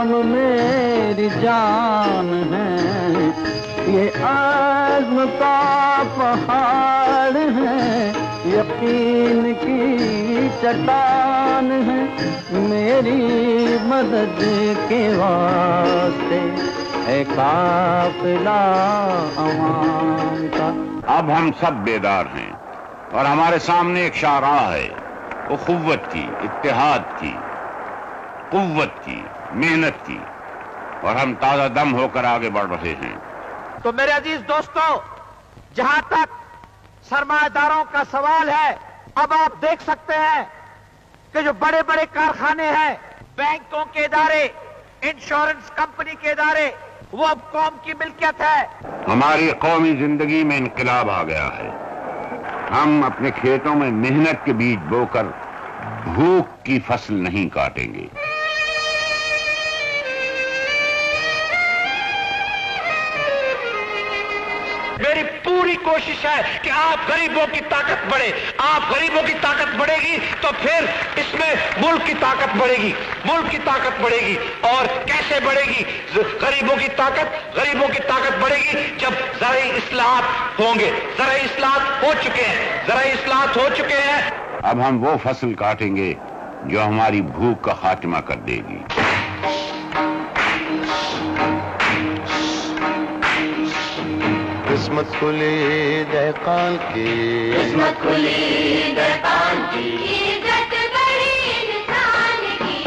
نام میری جان ہے، یہ عزم کا پہاڑ ہے، یقین کی چٹان ہے، میری مدد کے واسطے ہے قافلہ عوام کا۔ اب ہم سب بیدار ہیں اور ہمارے سامنے ایک شاہراہ ہے، اخوت کی، اتحاد کی، قوت کی، محنت کی، اور ہم تازہ دم ہو کر آگے بڑھ رہے ہیں۔ تو میرے عزیز دوستو، جہاں تک سرمایہ داروں کا سوال ہے، اب آپ دیکھ سکتے ہیں کہ جو بڑے بڑے کارخانے ہیں، بینکوں کے ادارے، انشورنس کمپنی کے ادارے، وہ اب قوم کی ملکیت ہے۔ ہماری قومی زندگی میں انقلاب آ گیا ہے۔ ہم اپنے کھیتوں میں محنت کے بیج بو کر بھوک کی فصل نہیں کاٹیں گے۔ میری پوری کوشش ہے کہ آپ غریبوں کی طاقت بڑھے، آپ غریبوں کی طاقت بڑھے گی تو پھر اس میں ملک کی طاقت بڑھے گی، ملک کی طاقت بڑھے گی۔ اور کیسے بڑھے گی غریبوں کی طاقت بڑھے گی جب زرعی اصلاحات ہوں گے۔ زرعی اصلاحات ہو چکے ہیں۔ اب ہم وہ فصل کاٹیں گے جو ہماری بھوک کا خاتمہ کر دے گی۔ قسمت کھلی دہقان کی، قسمت کھلی دہقان کی، عزت بڑی انسان کی۔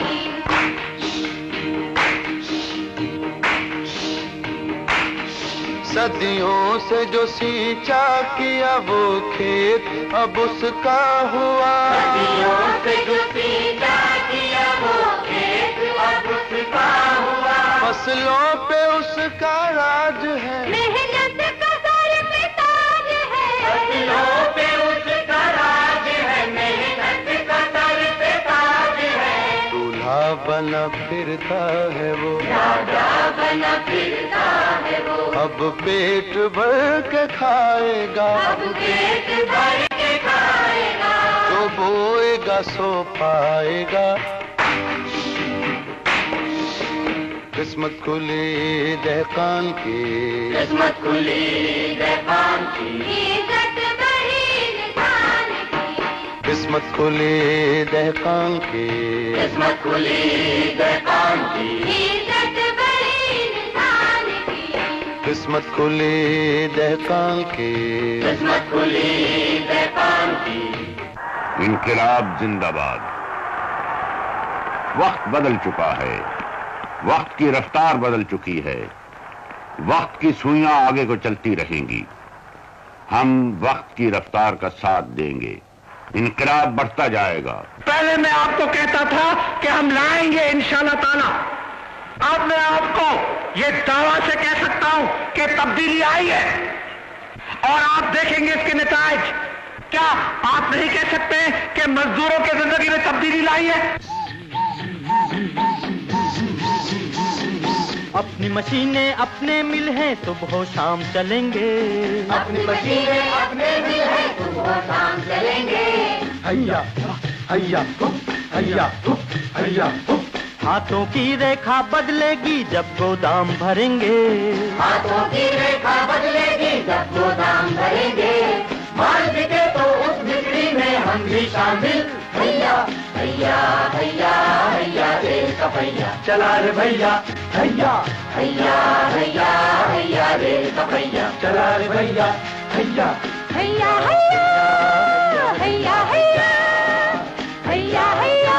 صدیوں سے جو سینچا کیا وہ کھیت اب اس کا ہوا، صدیوں سے جو سینچا کیا وہ کھیت اب اس کا ہوا۔ فصلوں پہ اس کا راج ہے، محنت کا سر پہ تاج ہے، فصلوں پہ اس کا راج ہے، محنت کا سر پہ تاج ہے۔ دولہا بنا پھرتا ہے وہ، راجا بنا پھرتا ہے وہ، اب پیٹ بھر کے کھائے گا، اب پیٹ بھر کے کھائے گا۔ جو بوئے گا سو پائے گا۔ قسمت کھلی دہقان کی، قسمت کھلی دہقان کی، عزت بڑی انسان کی۔ قسمت کھلی دہقان کی، قسمت کھلی دہقان کی، عزت بڑی انسان کی۔ قسمت کھلی دہقان کی۔ قسمت کھلی دہقان کی۔ انقلاب زندہ باد۔ وقت بدل چکا ہے، وقت کی رفتار بدل چکی ہے، وقت کی سوئیاں آگے کو چلتی رہیں گی۔ ہم وقت کی رفتار کا ساتھ دیں گے، انقلاب بڑھتا جائے گا۔ پہلے میں آپ کو کہتا تھا کہ ہم لائیں گے انشاءاللہ تعالی، اب میں آپ کو یہ دعویٰ سے کہہ سکتا ہوں کہ تبدیلی آئی ہے، اور آپ دیکھیں گے اس کے نتائج۔ کیا آپ نہیں کہہ سکتے کہ مزدوروں کی زندگی میں تبدیلی لائی ہے؟ اپنی مشینیں اپنے مل ہیں، صبح و شام چلیں گے، اپنی مشینیں اپنے دل ہیں، صبح و شام چلیں گے۔ ہیا ہیا ہیا ہیا۔ ہاتھوں کی ریکھا بدلے گی جب گودام بھریں گے، ہاتھوں کی ریکھا بدلے گی جب گودام بھریں گے۔ مال بکے تو اس بکری میں ہم بھی شامل۔ بھیا بھیا بھیا بھیا ریل کا پہیا چلا رے بھیا، ہیا بھیا بھیا بھیا ریل کا پہیا چلا رے بھیا، ہیا بھیا بھیا بھیا بھیا بھیا بھیا۔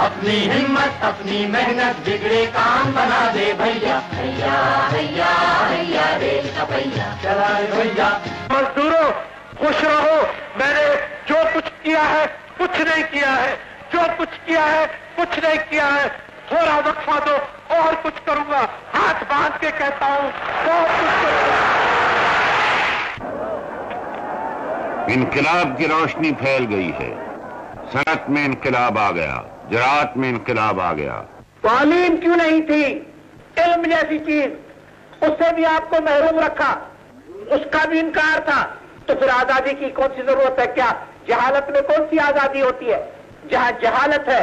اپنی ہمت اپنی محنت بگڑے کام بنا دے بھیا، بھیا بھیا بھیا ریل کا پہیا چلا رے بھیا۔ مزدوروں خوش رہو، میں نے جو کچھ کیا ہے کچھ نہیں کیا ہے، جو کچھ کیا ہے کچھ نہیں کیا ہے، تھوڑا وقفہ دو اور کچھ کروں گا، ہاتھ باندھ کے کہتا ہوں بہت کچھ کروں گا۔ انقلاب کی روشنی پھیل گئی ہے، صنعت میں انقلاب آ گیا، زراعت میں انقلاب آ گیا۔ تعلیم کیوں نہیں تھی؟ علم جیسی چیز، اس سے بھی آپ کو محروم رکھا، اس کا بھی انکار تھا، تو پھر آزادی کی کون سی ضرورت ہے؟ کیا جہالت میں کون سی آزادی ہوتی ہے؟ جہاں جہالت ہے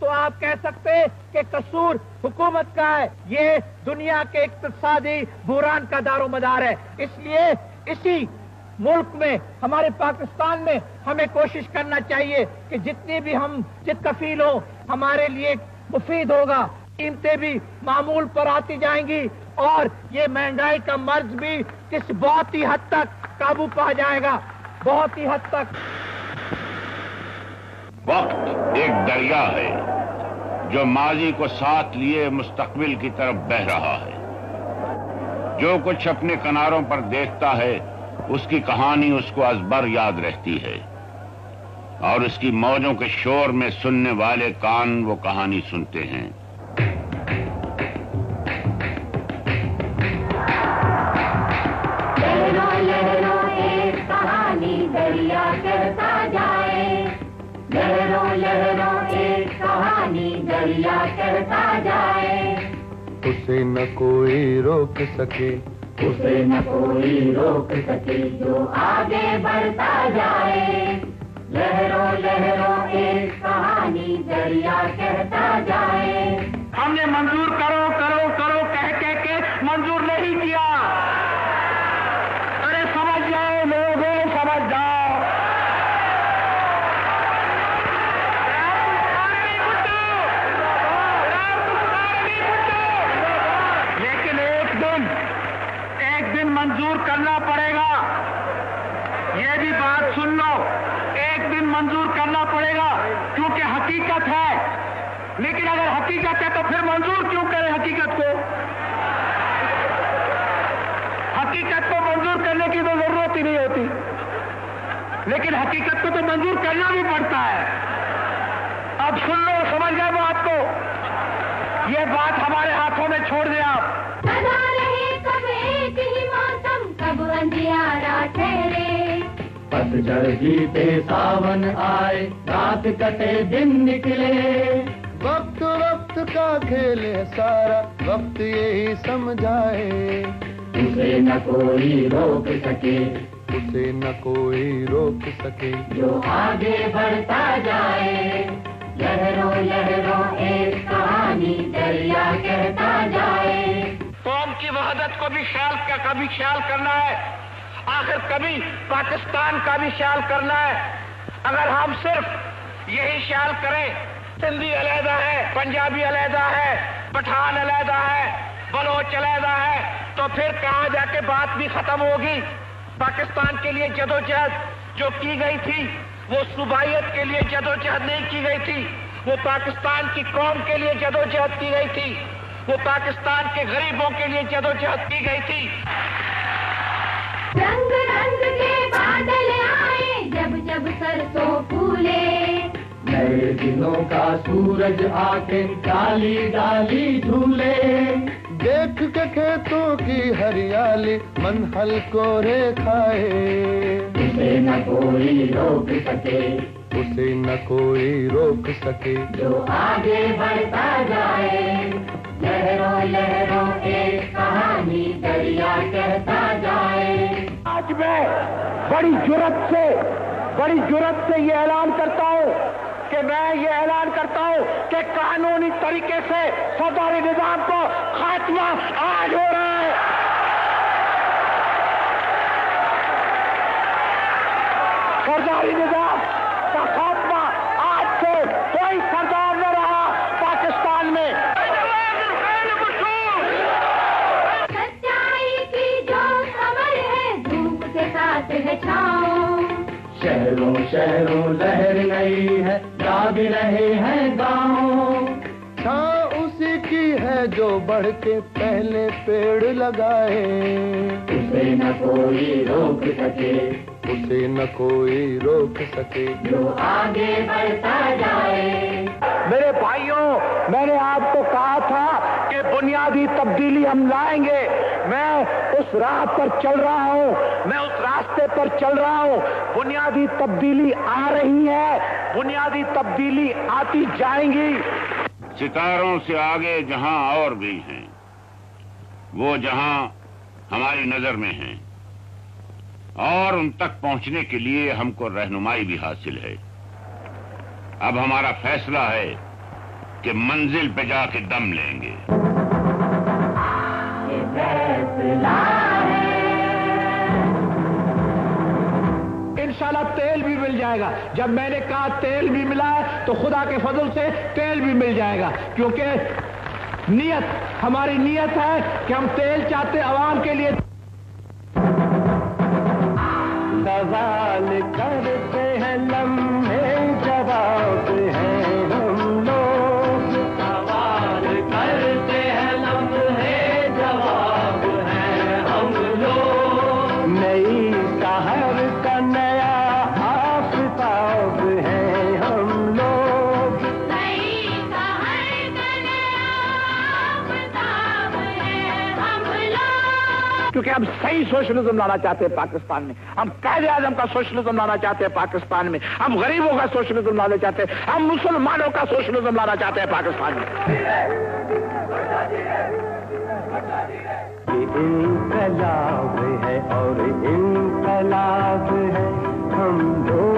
تو آپ کہہ سکتے کہ قصور حکومت کا ہے. یہ دنیا کے اقتصادی بحران کا دار و مدار ہے. اس لیے اسی ملک میں ہمارے پاکستان میں ہمیں کوشش کرنا چاہیے کہ جتنی بھی ہم جت کفیل ہو ہمارے لیے مفید ہوگا. قیمتیں بھی معمول پر آتی جائیں گی اور یہ مہنگائی کا مرض بھی بہت ہی حد تک قابو پا جائے گا, بہت ہی حد تک. وقت ایک دریا ہے جو ماضی کو ساتھ لیے مستقبل کی طرف بہہ رہا ہے. جو کچھ اپنے کناروں پر دیکھتا ہے اس کی کہانی اس کو ازبر یاد رہتی ہے, اور اس کی موجوں کے شور میں سننے والے کان وہ کہانی سنتے ہیں. لہروں لہروں ایک کہانی دریا کہتا جائے, لہروں لہروں ایک کہانی دریا کہتا جائے. اسے نہ کوئی روک سکے, اسے نہ کوئی روک سکے جو آگے بڑھتا جائے. لہروں لہروں ایک کہانی دریا کہتا جائے. ہم نے منظور کرو کرو کرو کہہ کے منظور نہیں کیا. ارے سمجھ جاؤ لوگوں, سمجھ جاؤ. لیکن ایک دن منظور کرنا پڑے گا. یہ بھی بات سن لو, ایک دن منظور کرنا پڑے گا کیونکہ حقیقت ہے. لیکن اگر حقیقت ہے تو پھر منظور کیوں کریں حقیقت کو؟ حقیقت کو منظور کرنے کی تو ضرورت ہی نہیں ہوتی, لیکن حقیقت کو تو منظور کرنا بھی پڑتا ہے. اب سن لو, سمجھ گئے بات کو. یہ بات ہمارے ہاتھوں میں چھوڑ دیں آپ. سدا رہے کب ایک ہی موسم, کب اندھیارا ٹھہرے. پتجھڑ جیتے ساون آئے, رات کٹے دن نکلے. وقت وقت کا کھیل ہے سارا, وقت یہی سمجھائے. اسے نہ کوئی روک سکے, اسے نہ کوئی روک سکے جو آگے بڑھتا جائے. لہروں لہروں ایک کہانی دریا کہتا جائے. قوم کی وحدت کو بھی کبھی خیال کرنا ہے, آخر کبھی پاکستان کا بھی خیال کرنا ہے. اگر ہم صرف یہی خیال کریں, سندھی علیحدہ ہے, پنجابی علیحدہ ہے, پٹھان علیحدہ ہے, بلوچ علیحدہ ہے, تو پھر کہاں جا کے بات بھی ختم ہوگی. پاکستان کے لیے جدوجہد جو کی گئی تھی وہ صوبائیت کے لیے جدوجہد نہیں کی گئی تھی, وہ پاکستان کی قوم کے لیے جدوجہد کی گئی تھی, وہ پاکستان کے غریبوں کے لیے جدوجہد کی گئی تھی. رنگ رنگ کے بادل آئے جب جب سرسوں پھولے, نئے دنوں کا سورج آ کے ڈالی ڈالی جھولے. دیکھ کے کھیتوں کی ہریالی منحل کو رے کھائے. اسے نہ کوئی روک سکے, اسے نہ کوئی روک سکے جو آگے بڑھتا جائے. لہروں لہروں ایک کہانی دریا کہتا جائے. آج میں بڑی جرت سے یہ اعلان کرتا ہوں کہ کہ قانونی طریقے سے فوجداری نظام کو خاتمہ آج ہو رہا ہے. فوجداری نظام کا خاتمہ آج سے کوئی سردار نہ رہا پاکستان میں. سچائی کی جو خبر ہے دھوپ کے ساتھ ہے چھاؤں. شہروں شہروں لہر نئی ہے, جاگ رہے ہیں گاؤں. چھاں اسی کی ہے جو بڑھ کے پہلے پیڑ لگائے. اسے نہ کوئی روک سکے, اسے نہ کوئی روک سکے جو آگے بڑھتا جائے. میرے بھائیوں, میں نے آپ کو کہا تھا کہ بنیادی تبدیلی ہم لائیں گے. میں اس راہ پر چل رہا ہوں, میں اس راستے پر چل رہا ہوں. بنیادی تبدیلی آ رہی ہے, بنیادی تبدیلی آتی جائیں گی. ستاروں سے آگے جہاں اور بھی ہیں, وہ جہاں ہماری نظر میں ہیں, اور ان تک پہنچنے کے لیے ہم کو رہنمائی بھی حاصل ہے. اب ہمارا فیصلہ ہے کہ منزل پہ جا کے دم لیں گے. انشاءاللہ تیل بھی مل جائے گا. جب میں نے کہا تیل بھی ملا ہے تو خدا کے فضل سے تیل بھی مل جائے گا، کیونکہ نیت ہماری نیت ہے کہ ہم تیل چاہتے عوام کے لیے. سوال کرتے ہیں لمحے جواب ہیں ہم لوگ، سوال کرتے ہیں لمحے جواب ہیں ہم لوگ، نئی سحر کا نیا آفتاب ہیں ہم لوگ، نئی سحر کا نیا آفتاب ہیں ہم لوگ. کیونکہ ہم صحیح سوشلزم لانا چاہتے ہیں پاکستان میں، ہم قائد اعظم کا سوشلزم لانا چاہتے ہیں پاکستان میں، ہم غریبوں کا سوشلزم لانا چاہتے ہیں، ہم مسلمانوں کا سوشلزم لانا چاہتے ہیں پاکستان میں. یہ انقلاب ہے اور انقلاب ہے ہم لوگ،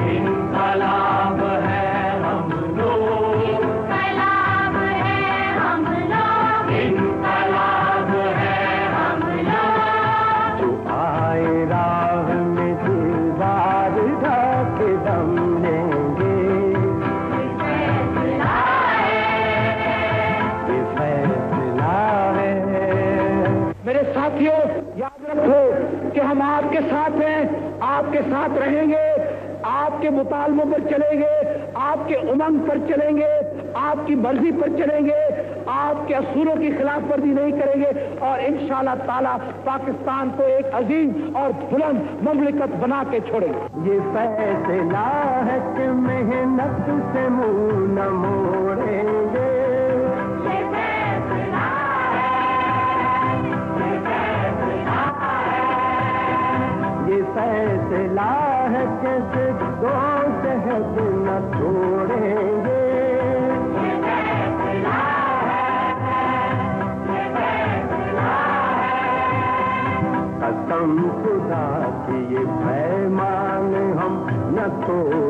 انقلاب ہے ہم لوگ، انقلاب ہے ہم لوگ، انقلاب ہے ہم لوگ. جو آئے راہ میں دیوار ڈھا کے دم لیں گے، میرے ساتھیوں یاد رکھو کہ ہم آپ کے ساتھ ہیں، آپ کے ساتھ رہیں گے، آپ کے مطالبوں پر چلیں گے، آپ کے امنگ پر چلیں گے، آپ کی مرضی پر چلیں گے، آپ کے اصولوں کی خلاف ورزی نہیں کریں گے، اور انشاءاللہ تعالی پاکستان کو ایک عظیم اور بلند مملکت بنا کے چھوڑیں گے. یہ فیصلہ ہے کہ محنت سے منہ نہ موڑیں گے، یہ فیصلہ ہے کہ ضدوں سے حد نہ چھوڑیں گے، قسم خدا کی یہ پیمان ہم نہ توڑیں